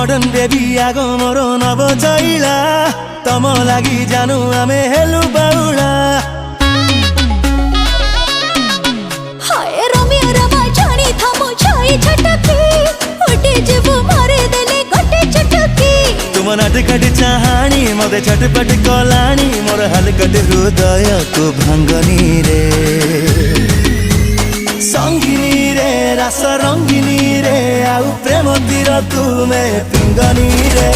Modern baby आगो मोर नव चैला तम लागि जानु आमे हेलु बाउला हाय रमिया रमा छाणी थामो छाई छटकी उठे जीवु मारे देले गोटे चटकी तुम नाटकट चाहानी मते छटपट कलानी मोर हलकट हृदय को भांगनी रे संगिनी रे रास रंगिनी रे आउ प्रेम तीर तुमे पिंगनी रे।